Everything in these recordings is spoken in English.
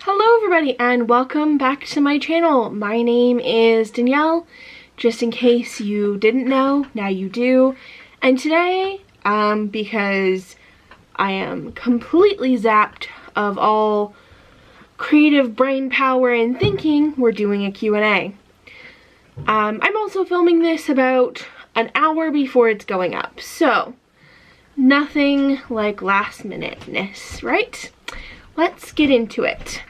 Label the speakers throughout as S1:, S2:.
S1: Hello everybody and welcome back to my channel. My name is Danielle, just in case you didn't know, now you do. And today, because I am completely zapped of all creative brain power and thinking, we're doing a Q&A. I'm also filming this about an hour before it's going up, so nothing like last minuteness, right? Let's get into it.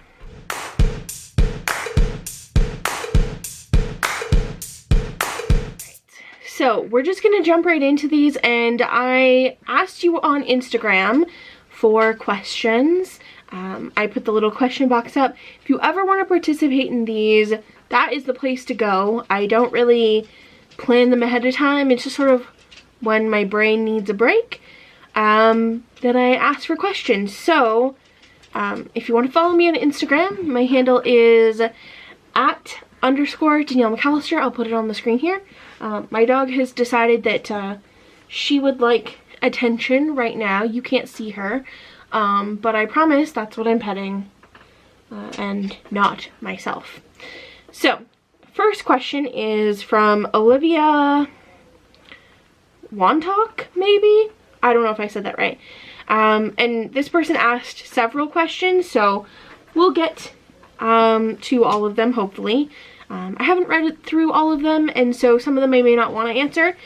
S1: So we're just gonna jump right into these, and I asked you on Instagram for questions. I put the little question box up. If you ever want to participate in these, that is the place to go. I don't really plan them ahead of time. It's just sort of when my brain needs a break that I ask for questions. So if you want to follow me on Instagram, my handle is @_Danielle McAllister. I'll put it on the screen here. My dog has decided that she would like attention right now. You can't see her, but I promise that's what I'm petting and not myself. So, first question is from Olivia Wantock, maybe? I don't know if I said that right. And this person asked several questions, so we'll get to all of them, hopefully. I haven't read through all of them, and so some of them I may not want to answer,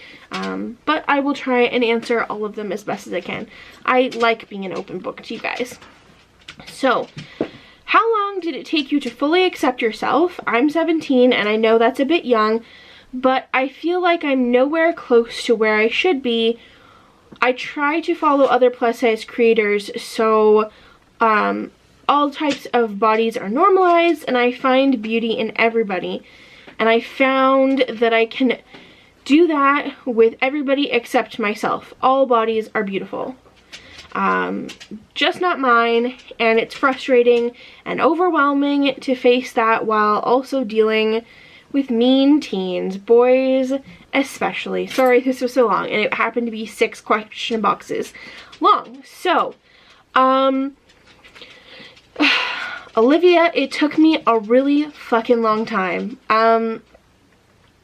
S1: but I will try and answer all of them as best as I can. I like being an open book to you guys. So, how long did it take you to fully accept yourself? I'm 17, and I know that's a bit young, but I feel like I'm nowhere close to where I should be. I try to follow other plus-size creators, so all types of bodies are normalized, and I find beauty in everybody. And I found that I can do that with everybody except myself. All bodies are beautiful. Just not mine, and it's frustrating and overwhelming to face that while also dealing with mean teens, boys especially. Sorry this was so long, and it happened to be 6 question boxes long. So, Olivia, it took me a really fucking long time.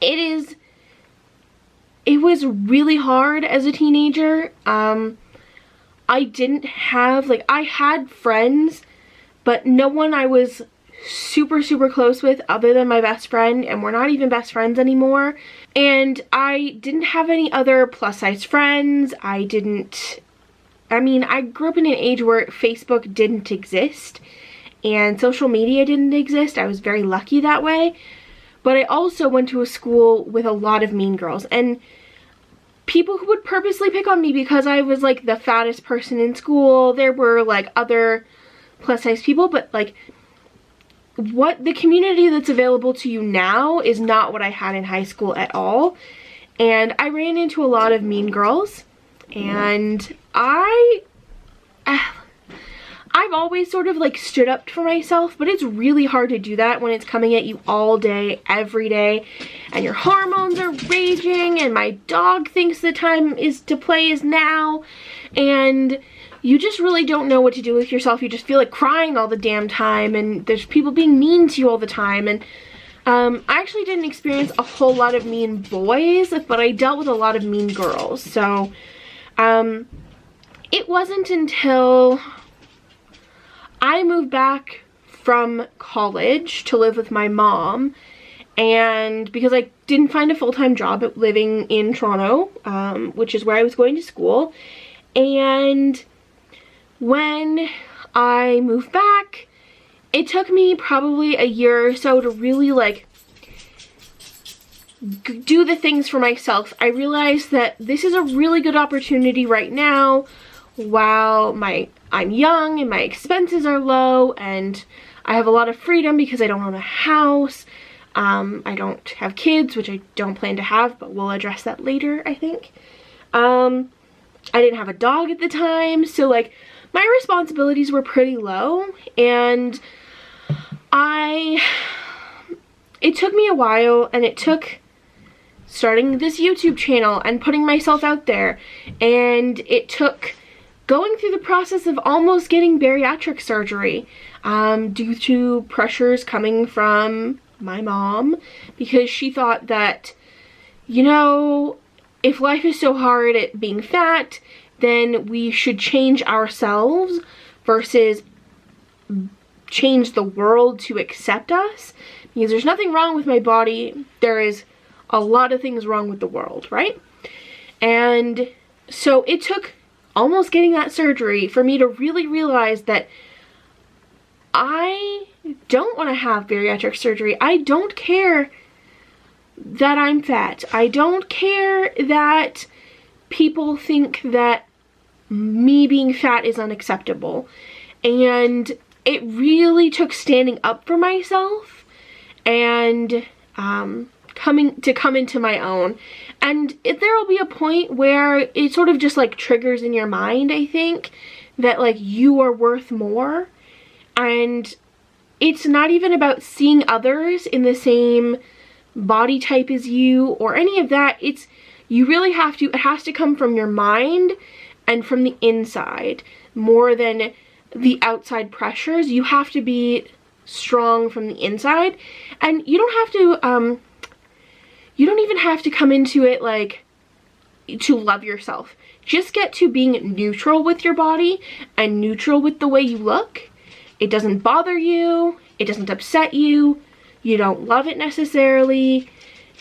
S1: It was really hard as a teenager. I didn't have, like, I had friends, but no one I was super close with other than my best friend, and we're not even best friends anymore. And I didn't have any other plus size friends. I grew up in an age where Facebook didn't exist and social media didn't exist. I was very lucky that way. But I also went to a school with a lot of mean girls, and people who would purposely pick on me because I was like the fattest person in school. There were like other plus size people, but like what the community that's available to you now is not what I had in high school at all. And I ran into a lot of mean girls, and I've always sort of like stood up for myself, but it's really hard to do that when it's coming at you all day, every day, and your hormones are raging, and my dog thinks the time to play is now, and you just really don't know what to do with yourself. You just feel like crying all the damn time, and there's people being mean to you all the time. And I actually didn't experience a whole lot of mean boys, but I dealt with a lot of mean girls. So it wasn't until I moved back from college to live with my mom, and because I didn't find a full-time job living in Toronto, which is where I was going to school, and when I moved back, it took me probably a year or so to really like do the things for myself. I realized that this is a really good opportunity right now while I'm young and my expenses are low, and I have a lot of freedom because I don't own a house. I don't have kids, which I don't plan to have, but we'll address that later, I think. I didn't have a dog at the time, so like my responsibilities were pretty low, and it took me a while, and it took starting this YouTube channel and putting myself out there, and it took going through the process of almost getting bariatric surgery due to pressures coming from my mom, because she thought that, you know, if life is so hard at being fat, then we should change ourselves versus change the world to accept us. Because there's nothing wrong with my body, there is a lot of things wrong with the world, right? And so it took almost getting that surgery for me to really realize that I don't want to have bariatric surgery. I don't care that I'm fat. I don't care that people think that me being fat is unacceptable. And it really took standing up for myself and come into my own. And there will be a point where it sort of just like triggers in your mind, I think, that like you are worth more. And it's not even about seeing others in the same body type as you or any of that. It's, you really have to, it has to come from your mind and from the inside more than the outside pressures. You have to be strong from the inside, and you don't have to you don't even have to come into it like to love yourself. Just get to being neutral with your body and neutral with the way you look. It doesn't bother you, it doesn't upset you, you don't love it necessarily.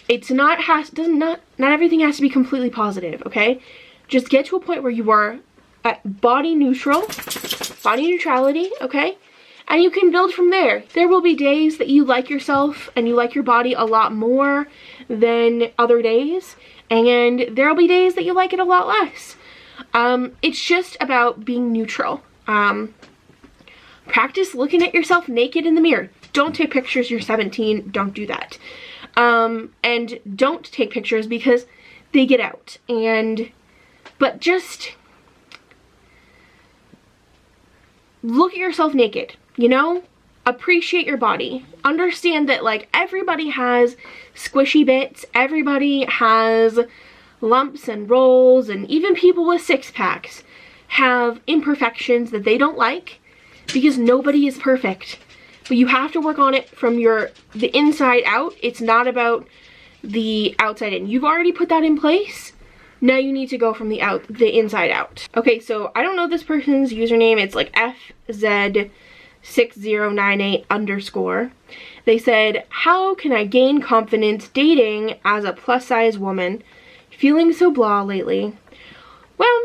S1: It's not not everything has to be completely positive, okay? Just get to a point where you are at body neutrality, okay? And you can build from there. There will be days that you like yourself and you like your body a lot more than other days, and there will be days that you like it a lot less. It's just about being neutral. Practice looking at yourself naked in the mirror. Don't take pictures, you're 17, don't do that. And don't take pictures because they get out. But just look at yourself naked, you know? Appreciate your body. Understand that like everybody has squishy bits, everybody has lumps and rolls, and even people with six-packs have imperfections that they don't like, because nobody is perfect. But you have to work on it from the inside out. It's not about the outside in. You've already put that in place. Now you need to go from the inside out. Okay, so I don't know this person's username. It's like FZ6098_. They said, how can I gain confidence dating as a plus size woman? Feeling so blah lately. Well,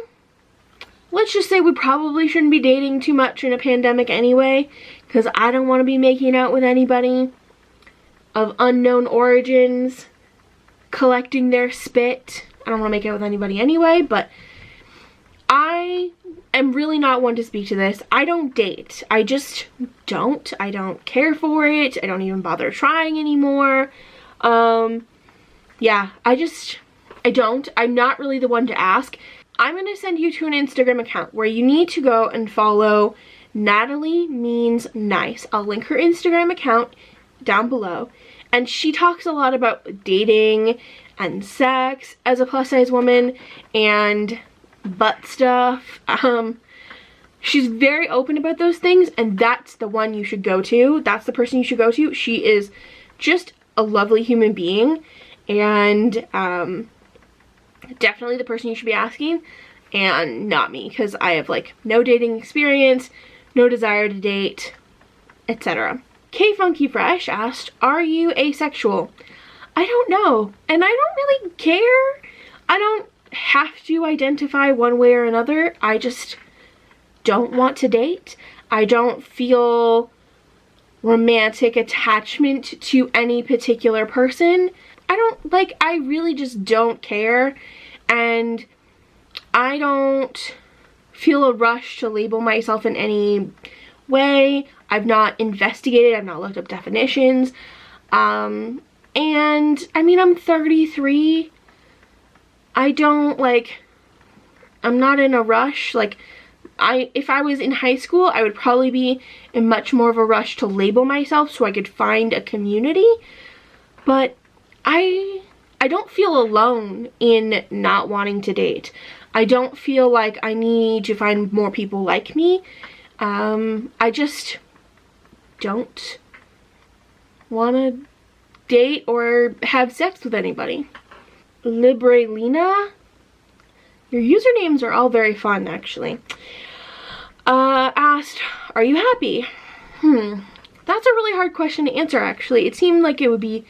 S1: let's just say we probably shouldn't be dating too much in a pandemic anyway, because I don't want to be making out with anybody of unknown origins, collecting their spit. I don't want to make out with anybody anyway, but I am really not one to speak to this. I don't date. I just don't. I don't care for it. I don't even bother trying anymore. Yeah, I don't. I'm not really the one to ask. I'm going to send you to an Instagram account where you need to go and follow Natalie Means Nice. I'll link her Instagram account down below. And she talks a lot about dating and sex as a plus size woman and butt stuff. She's very open about those things, and that's the one you should go to. That's the person you should go to. She is just a lovely human being, and definitely the person you should be asking, and not me, because I have like no dating experience, no desire to date, etc. K Funky Fresh asked, are you asexual? I don't know, and I don't really care. I don't have to identify one way or another. I just don't want to date. I don't feel romantic attachment to any particular person. I really just don't care, and I don't feel a rush to label myself in any way. I've not investigated, I've not looked up definitions, and I mean, I'm 33. I'm not in a rush. Like, if I was in high school, I would probably be in much more of a rush to label myself so I could find a community, but I don't feel alone in not wanting to date. I don't feel like I need to find more people like me. I just don't want to date or have sex with anybody. Librelina, your usernames are all very fun, actually. Asked, are you happy? That's a really hard question to answer, actually. It seems like it would be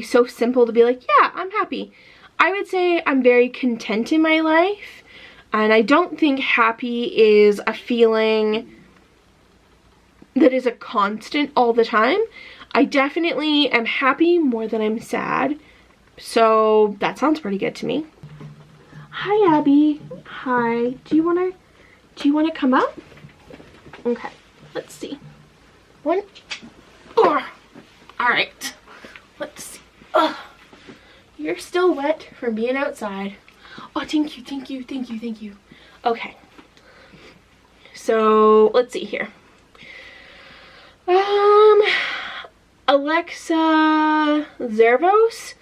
S1: so simple to be like, yeah, I'm happy. I would say I'm very content in my life, and I don't think happy is a feeling that is a constant all the time. I definitely am happy more than I'm sad, so that sounds pretty good to me. Hi, Abby. Hi. Do you wanna come up? Okay. Let's see. One. Oh. All right. Let's see. Oh, you're still wet from being outside. Oh, thank you, thank you, thank you, thank you. Okay. So let's see here. Alexa Zervos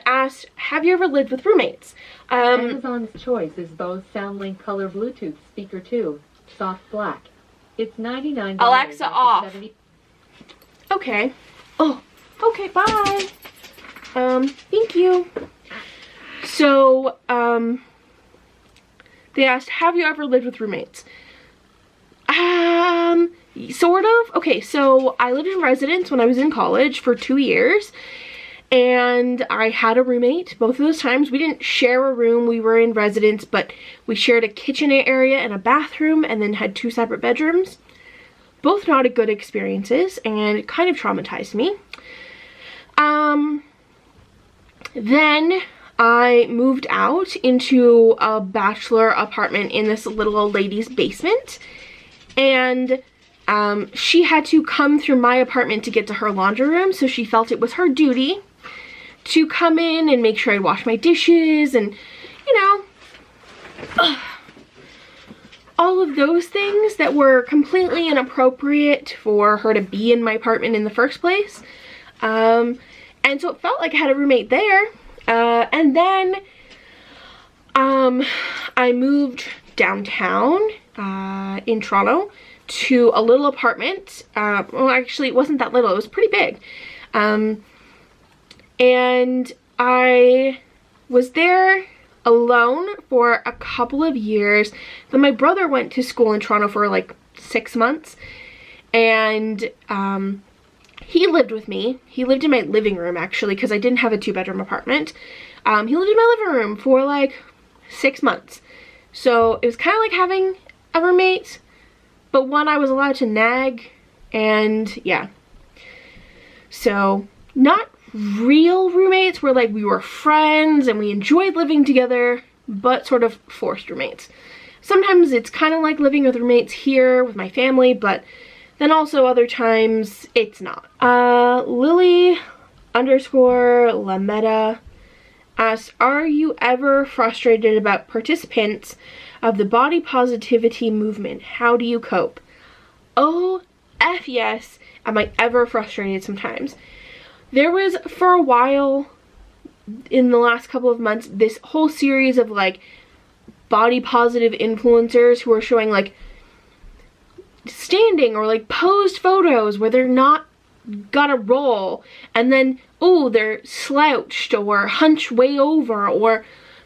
S1: asked, have you ever lived with roommates?
S2: Amazon's choice is Bose SoundLink Color Bluetooth Speaker 2, soft black. It's $99.
S1: Alexa off. Okay. Oh, okay, bye. Thank you. So, they asked, have you ever lived with roommates? Sort of. Okay, so I lived in residence when I was in college for 2 years, and I had a roommate both of those times. We didn't share a room, we were in residence, but we shared a kitchen area and a bathroom, and then had 2 separate bedrooms. Both not good experiences, and it kind of traumatized me. Then I moved out into a bachelor apartment in this little old lady's basement, and she had to come through my apartment to get to her laundry room, so she felt it was her duty to come in and make sure I wash my dishes and, you know, all of those things that were completely inappropriate for her to be in my apartment in the first place. And so it felt like I had a roommate there. And then I moved downtown in Toronto to a little apartment. Well, actually, it wasn't that little. It was pretty big. And I was there alone for a couple of years. Then my brother went to school in Toronto for like 6 months, and he lived with me. He lived in my living room, actually, because I didn't have a 2-bedroom apartment. He lived in my living room for like 6 months. So it was kind of like having a roommate, but one I was allowed to nag, and yeah. So not real roommates, where like we were friends and we enjoyed living together, but sort of forced roommates. Sometimes it's kind of like living with roommates here with my family, but then also other times it's not. Lily_Lametta asked, are you ever frustrated about participants of the body positivity movement? How do you cope? Oh, F yes, am I ever frustrated sometimes. There was, for a while, in the last couple of months, this whole series of like body positive influencers who are showing like standing or like posed photos where they're not got a roll, and then oh, they're slouched or hunched way over, or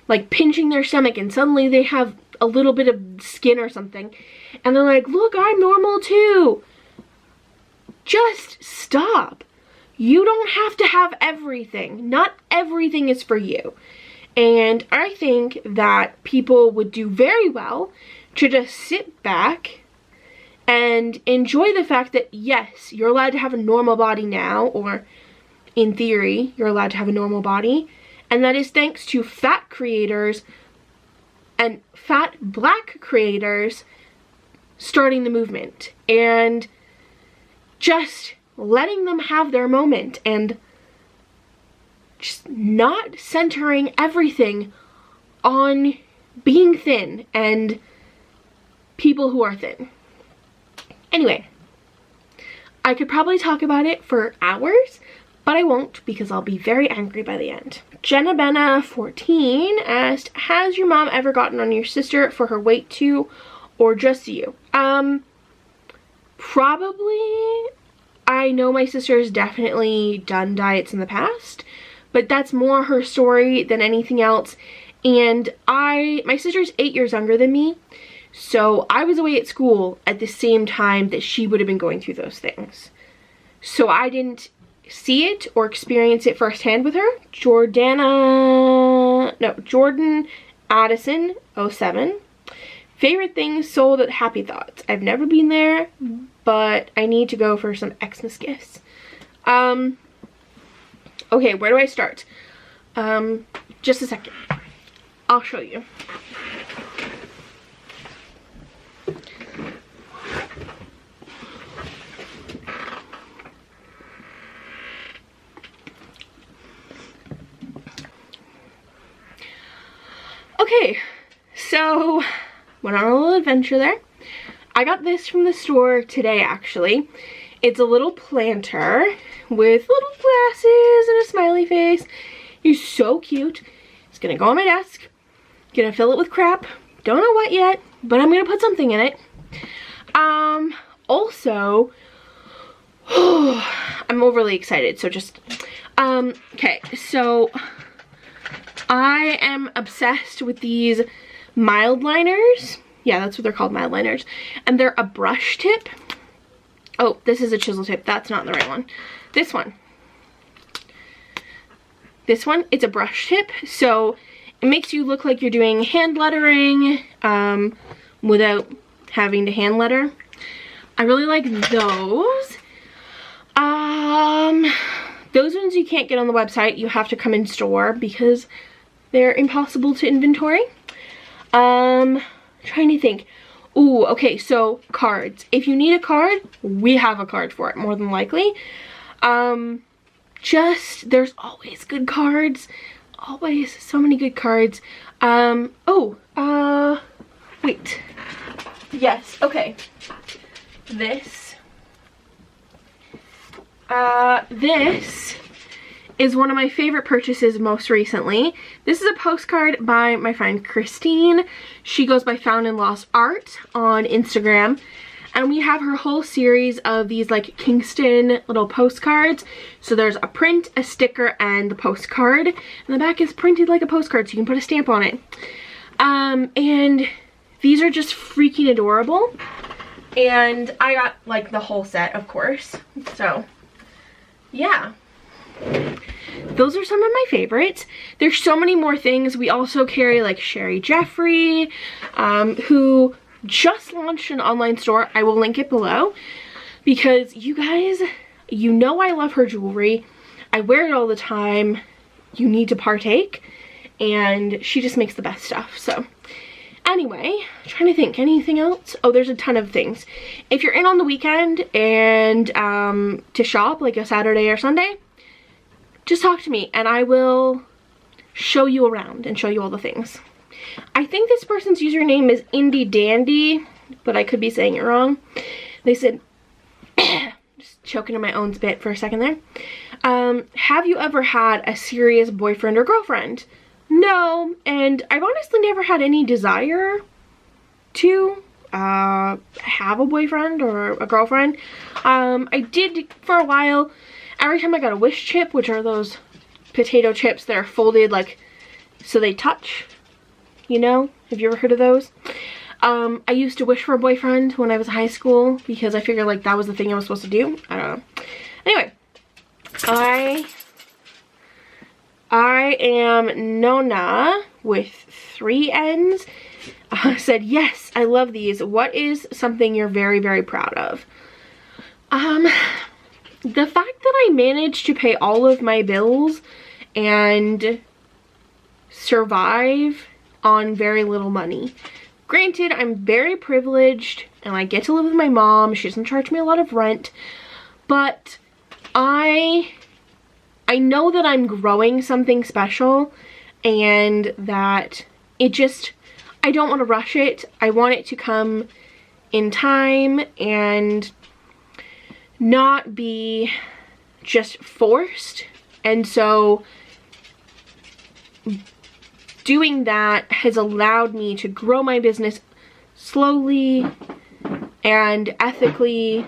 S1: like pinching their stomach, and suddenly they have a little bit of skin or something, and they're like, look, I'm normal too. Just stop. You don't have to have everything. Not everything is for you. And I think that people would do very well to just sit back and enjoy the fact that, yes, you're allowed to have a normal body now, or in theory, you're allowed to have a normal body. And that is thanks to fat creators and fat black creators starting the movement. And just letting them have their moment, and just not centering everything on being thin and people who are thin. Anyway, I could probably talk about it for hours, but I won't because I'll be very angry by the end. Jenna Benna 14 asked, has your mom ever gotten on your sister for her weight too, or just you? Probably. I know my sister has definitely done diets in the past, but that's more her story than anything else. And my sister's 8 years younger than me, so I was away at school at the same time that she would have been going through those things. So I didn't see it or experience it firsthand with her. Jordan Addison 07. Favorite things sold at Happy Thoughts. I've never been there, but I need to go for some Xmas gifts. Okay, where do I start? Just a second. I'll show you. Okay, so went on a little adventure there. I got this from the store today, actually. It's a little planter with little glasses and a smiley face. He's so cute. It's gonna go on my desk. Gonna fill it with crap. Don't know what yet, but I'm gonna put something in it. Also, I'm overly excited, so just, okay, so I am obsessed with these mild liners. Yeah, that's what they're called, mild liners. And they're a brush tip. Oh, this is a chisel tip. That's not the right one. This one. This one, it's a brush tip. So it makes you look like you're doing hand lettering without having to hand letter. I really like those. Those ones you can't get on the website. You have to come in store because they're impossible to inventory. Trying to think. Ooh, okay, so cards. If you need a card, we have a card for it, more than likely. There's always good cards. Always so many good cards. Wait. Yes, okay. This is one of my favorite purchases most recently. This is a postcard by my friend Christine. She goes by Found and Lost Art on Instagram. And we have her whole series of these like Kingston little postcards. So there's a print, a sticker, and the postcard. And the back is printed like a postcard, so you can put a stamp on it. And these are just freaking adorable. And I got like the whole set, of course. So, yeah. Those are some of my favorites. There's so many more things. We also carry like Sherry Jeffrey, who just launched an online store. I will link it below because you guys, you know I love her jewelry. I wear it all the time. You need to partake, and she just makes the best stuff. So anyway, trying to think, anything else? Oh, there's a ton of things. If you're in on the weekend and to shop like a Saturday or Sunday, just talk to me and I will show you around and show you all the things. I think this person's username is Indie Dandy, but I could be saying it wrong. They said, just choking in my own spit for a second there. Have you ever had a serious boyfriend or girlfriend? No, and I've honestly never had any desire to have a boyfriend or a girlfriend. I did for a while. Every time I got a wish chip, which are those potato chips that are folded like so they touch, you know, have you ever heard of those? I used to wish for a boyfriend when I was in high school because I figured like that was the thing I was supposed to do. I don't know. Anyway, I am Nona with 3 N's. Said, yes, I love these. What is something you're very, very proud of? The fact that I managed to pay all of my bills and survive on very little money. Granted, I'm very privileged and I get to live with my mom. She doesn't charge me a lot of rent, but I know that I'm growing something special and that I don't want to rush it. I want it to come in time and not be just forced. And so doing that has allowed me to grow my business slowly and ethically,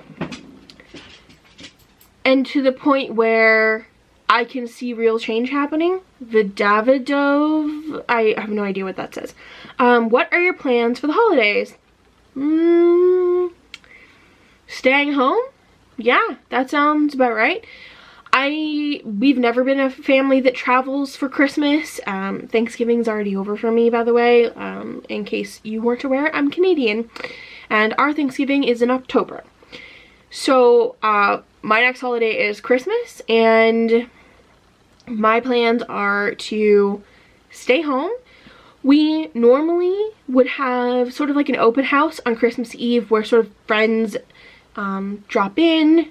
S1: and to the point where I can see real change happening. The Davidov, I have no idea what that says. What are your plans for the holidays? Staying home? Yeah, that sounds about right. We've never been a family that travels for Christmas. Thanksgiving's already over for me, by the way. In case you weren't aware, I'm Canadian, and our Thanksgiving is in October. So my next holiday is Christmas, and my plans are to stay home. We normally would have sort of like an open house on Christmas Eve where sort of friends drop in,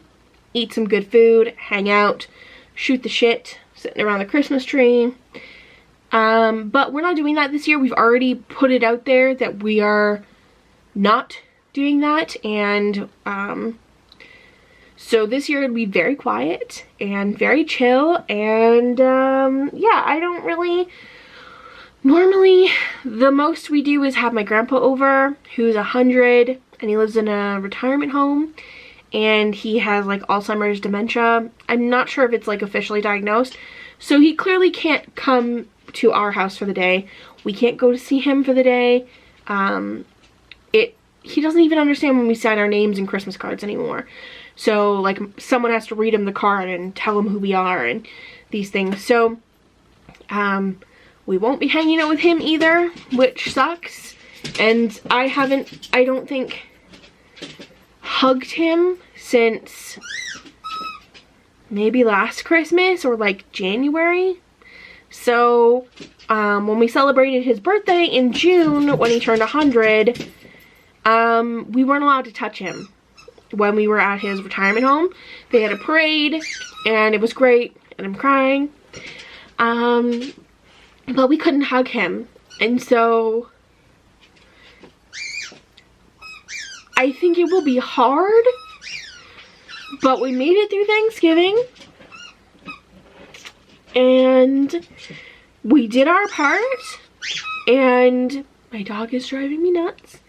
S1: eat some good food, hang out, shoot the shit, sitting around the Christmas tree. But we're not doing that this year. We've already put it out there that we are not doing that, and so this year it'll be very quiet and very chill, and yeah, I don't really, normally the most we do is have my grandpa over, who's 100, and he lives in a retirement home, and he has like Alzheimer's dementia. I'm not sure if it's like officially diagnosed, so he clearly can't come to our house for the day. We can't go to see him for the day. He doesn't even understand when we sign our names in Christmas cards anymore. So like someone has to read him the card and tell him who we are and these things. So we won't be hanging out with him either, which sucks. And I don't think, hugged him since maybe last Christmas or like January. So when we celebrated his birthday in June, when he turned 100, we weren't allowed to touch him when we were at his retirement home. They had a parade and it was great, and I'm crying. But we couldn't hug him, and so I think it will be hard, but we made it through Thanksgiving and we did our part, and my dog is driving me nuts.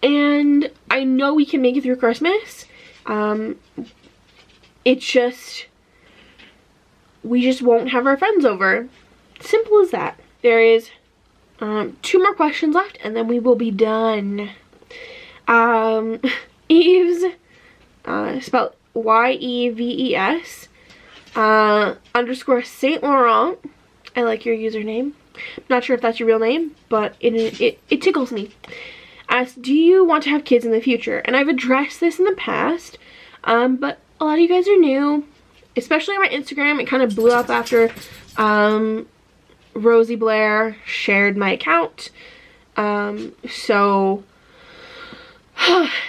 S1: And I know we can make it through Christmas. It's just, we just won't have our friends over. Simple as that. There is 2 more questions left, and then we will be done. Eves, spelled Y-E-V-E-S, underscore Saint Laurent. I like your username. I'm not sure if that's your real name, but it tickles me. Asked, do you want to have kids in the future? And I've addressed this in the past, but a lot of you guys are new, especially on my Instagram. It kind of blew up after Rosie Blair shared my account. So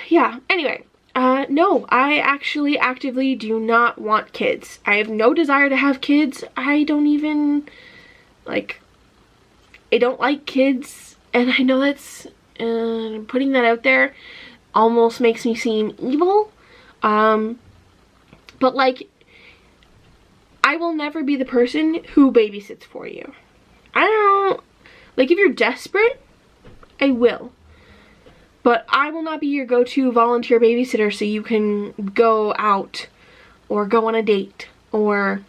S1: yeah, anyway, no, I actually actively do not want kids. I have no desire to have kids. I don't even, like, I don't like kids, and I know that's, putting that out there almost makes me seem evil, but like, I will never be the person who babysits for you. I don't, like, if you're desperate, I will, but I will not be your go-to volunteer babysitter so you can go out or go on a date or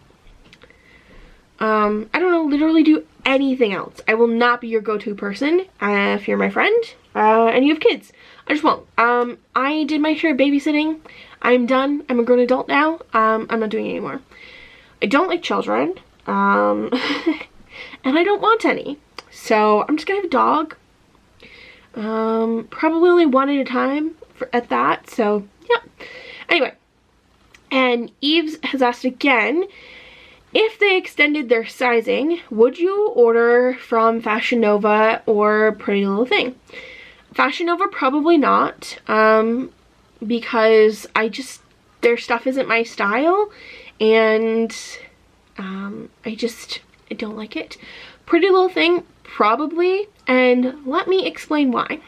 S1: I don't know, literally do anything else. I will not be your go-to person if you're my friend and you have kids. I just won't. I did my share of babysitting. I'm done. I'm a grown adult now. I'm not doing it anymore. I don't like children, and I don't want any. So I'm just gonna have a dog. Probably only one at a time at that. So yeah. Anyway, and Eves has asked again, if they extended their sizing, would you order from Fashion Nova or Pretty Little Thing? Fashion Nova, probably not, because their stuff isn't my style, and I don't like it. Pretty Little Thing, probably, and let me explain why.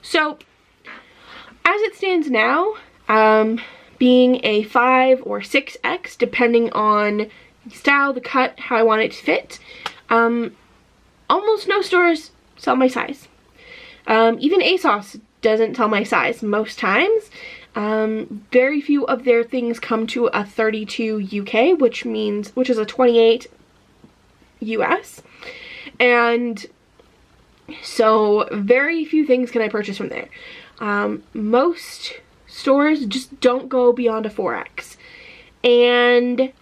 S1: So, as it stands now, being a 5 or 6X, depending on the style, the cut, how I want it to fit. Almost no stores sell my size. Even ASOS doesn't tell my size most times. Very few of their things come to a 32 UK, which is a 28 US. And so very few things can I purchase from there. Most stores just don't go beyond a 4X. And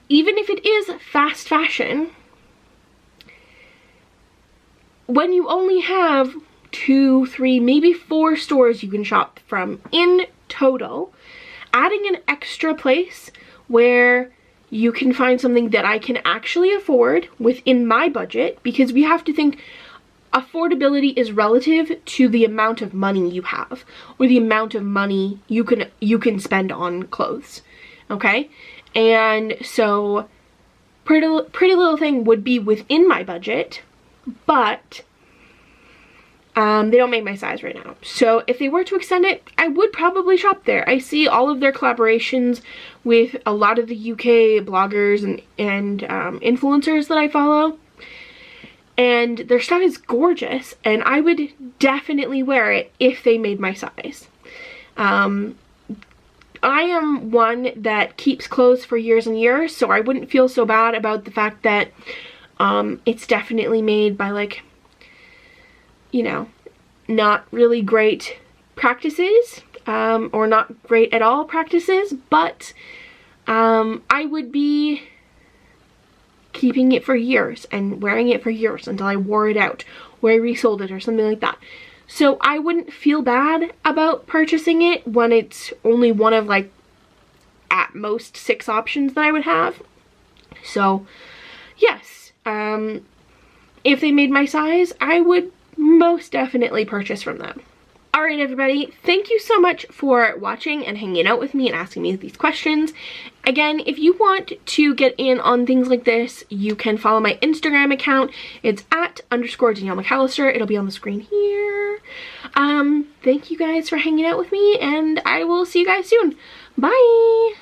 S1: even if it is fast fashion, when you only have 2, 3, maybe 4 stores you can shop from in total, adding an extra place where you can find something that I can actually afford within my budget, because we have to think affordability is relative to the amount of money you have, or the amount of money you can spend on clothes, okay? And so Pretty Little Thing would be within my budget, but they don't make my size right now. So if they were to extend it, I would probably shop there. I see all of their collaborations with a lot of the UK bloggers and influencers that I follow. And their stuff is gorgeous, and I would definitely wear it if they made my size. I am one that keeps clothes for years and years, so I wouldn't feel so bad about the fact that it's definitely made by, like, you know, not really great practices, or not great at all practices, but I would be keeping it for years and wearing it for years until I wore it out, or I resold it or something like that. So I wouldn't feel bad about purchasing it when it's only one of, like, at most 6 options that I would have. So yes, if they made my size, I would most definitely purchase from them. Alright everybody, thank you so much for watching and hanging out with me and asking me these questions. Again, if you want to get in on things like this, you can follow my Instagram account. It's @_Danielle McAllister. It'll be on the screen here. Thank you guys for hanging out with me, and I will see you guys soon. Bye!